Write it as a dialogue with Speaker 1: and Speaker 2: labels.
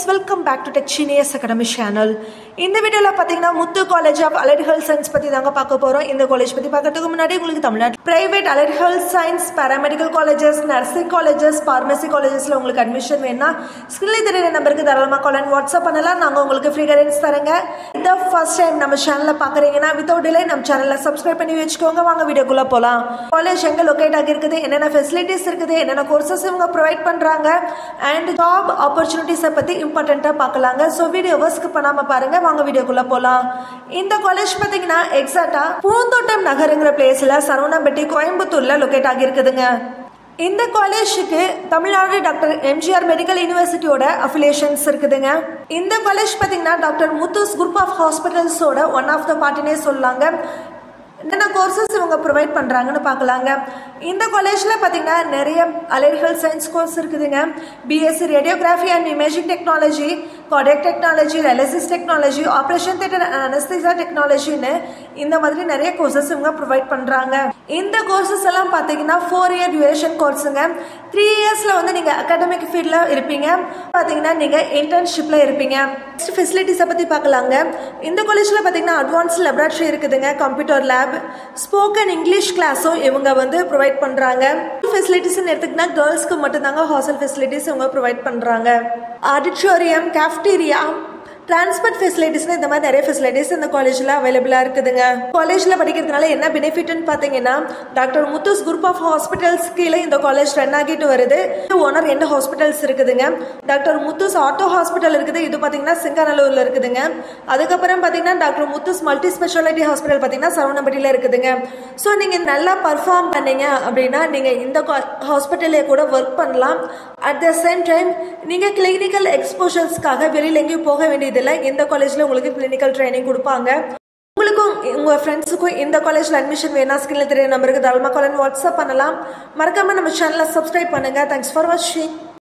Speaker 1: friends, welcome back to Tech Genius Academy channel. இந்த வீடியோல பாத்தீங்கன்னா Muthu college of allied health science பத்தி தாங்க பார்க்க போறோம். இந்த காலேஜ் பத்தி பார்க்கிறதுக்கு முன்னாடி உங்களுக்கு Tamil Nadu private allied health science paramedical colleges, nursing colleges, pharmacy காலேஜஸ்ல உங்களுக்கு அட்மிஷன் வேணும்னா ஸ்கிரீன்ல தெரியுற நம்பருக்கு தாராளமா கால் அண்ட் வாட்ஸ்அப் பண்ணலாம். நாங்க உங்களுக்கு ஃப்ரீ கைடன்ஸ் தரங்க. இந்த ஃபர்ஸ்ட் டைம் நம்ம சேனலை பாக்குறீங்கன்னா வித்அவுட் டிலே நம்ம சேனலை சப்ஸ்கிரைப் பண்ணி வச்சுக்கோங்க. வாங்க வீடியோக்குள்ள போலாம். காலேஜ் எங்க லொகேட் ஆகிருக்குது, என்னென்ன ஃபெசிலிட்டிஸ் இருக்குது, என்னென்ன கோர்சஸ் இவங்க ப்ரொவைட் பண்றாங்க அண்ட் ஜாப் ஆப்பர்ச்சுனிட்டிஸை பத்தி இம்பார்ட்டண்டா பார்க்கலாங்க. ஸோ வீடியோவை ஸ்கிப் பண்ணாம பாருங்க. வாங்க வீடியோக்குள்ள போலாம். இந்த காலேஜ் பாத்தீங்கன்னா எக்ஸாக்டா பூந்தோட்டம் நகருங்கிற பிளேஸ்ல சரவணம்பட்டி கோயம்புத்தூர்ல லொகேட் ஆகிருக்குதுங்க. இந்த காலேஜுக்கு தமிழ்நாடு டாக்டர் எம்ஜிஆர் மெடிக்கல் யூனிவர்சிட்டியோட அஃபிலியேஷன்ஸ் இருக்குதுங்க. இந்த காலேஜ் பாத்தீங்கன்னா டாக்டர் முத்துஸ் குரூப் ஆஃப் ஹாஸ்பிட்டல்ஸோட ஒன் ஆஃப் த பார்ட்டினே சொல்லலாங்க. என்னென்ன கோர்சஸ் இவங்க ப்ரொவைட் பண்ணுறாங்கன்னு பார்க்கலாங்க. இந்த காலேஜில் பார்த்தீங்கன்னா நிறைய அலைட் ஹெல்த் சயின்ஸ் கோர்ஸ் இருக்குதுங்க. BSc radiography and imaging technology, cardiac technology, dialysis technology, operation theatre anaesthesia டெக்னாலஜின்னு இந்த மாதிரி நிறைய கோர்சஸ் இவங்க ப்ரொவைட் பண்ணுறாங்க. இந்த கோர்சஸ் எல்லாம் பார்த்தீங்கன்னா 4 year டியூரேஷன் கோர்ஸுங்க. 3 yearsல வந்து நீங்கள் அகாடமிக் ஃபீல்டில் இருப்பீங்க, பார்த்தீங்கன்னா நீங்கள் இன்டர்ன்ஷிப்பில் இருப்பீங்க. நெக்ஸ்ட் ஃபெசிலிட்டிஸை பற்றி பார்க்கலாங்க. இந்த காலேஜில் பார்த்தீங்கன்னா அட்வான்ஸ் லெபரேட்டரி இருக்குதுங்க, கம்ப்யூட்டர் லேப், ஸ்போக்கன் இங்கிலீஷ் கிளாஸும் இவங்க வந்து ப்ரொவைட் பண்றாங்க. ஃபெசிலிட்டிஸ் எடுத்துக்கிட்டா கேர்ள்ஸ்க்கு மட்டும்தாங்க ஹாஸ்டல் ஃபெசிலிட்டிஸ் இவங்க ப்ரொவைட் பண்றாங்க. ஆடிட்டோரியம், கேஃப்டீரியா, டிரான்ஸ்போர்ட் ஃபெசிலிட்டிஸ்னு இந்த மாதிரி நிறைய ஃபெசிலிட்டிஸ் இந்த காலேஜில் அவைலபிளாக இருக்குதுங்க. காலேஜில் படிக்கிறதுனால என்ன பெனிஃபிட்னு பார்த்தீங்கன்னா டாக்டர் முத்துஸ் குரூப் ஆஃப் ஹாஸ்பிட்டல்ஸ் கீழே இந்த காலேஜ் ரன் ஆகிட்டு வருது. ஓனர் 2 ஹாஸ்பிட்டல்ஸ் இருக்குதுங்க. டாக்டர் முத்துஸ் ஆட்டோ ஹாஸ்பிட்டல் இருக்குது, இது பார்த்தீங்கன்னா சிங்காநல்லூரில் இருக்குதுங்க. அதுக்கப்புறம் பார்த்தீங்கன்னா doctor Muthus multi speciality hospital பார்த்தீங்கன்னா சரவணம்பட்டியில் இருக்குதுங்க. ஸோ நீங்கள் நல்லா பர்ஃபார்ம் பண்ணீங்க அப்படின்னா நீங்கள் இந்த ஹாஸ்பிட்டலே கூட ஒர்க் பண்ணலாம். அட் த சேம் டைம் நீங்கள் கிளினிக்கல் எக்ஸ்போஷர்ஸ்க்காக வெளியில் எங்கேயும் போக வேண்டியது இல்லை. இந்த காலேஜ்ல உங்களுக்கு கிளினிக்கல் ட்ரைனிங் கொடுப்பாங்க. உங்களுக்கும் உங்க ஃப்ரெண்ட்ஸுக்கும் இந்த காலேஜ்ல அட்மிஷன் வேணா ஸ்கிரீன்ல தெரிய நம்பருக்கு தாராளமா கால் அண்ட் வாட்ஸ்அப் பண்ணலாம். மறக்காம நம்ம சேனலை சப்ஸ்கிரைப் பண்ணுங்க. தேங்க்ஸ் ஃபார் வாட்சிங்.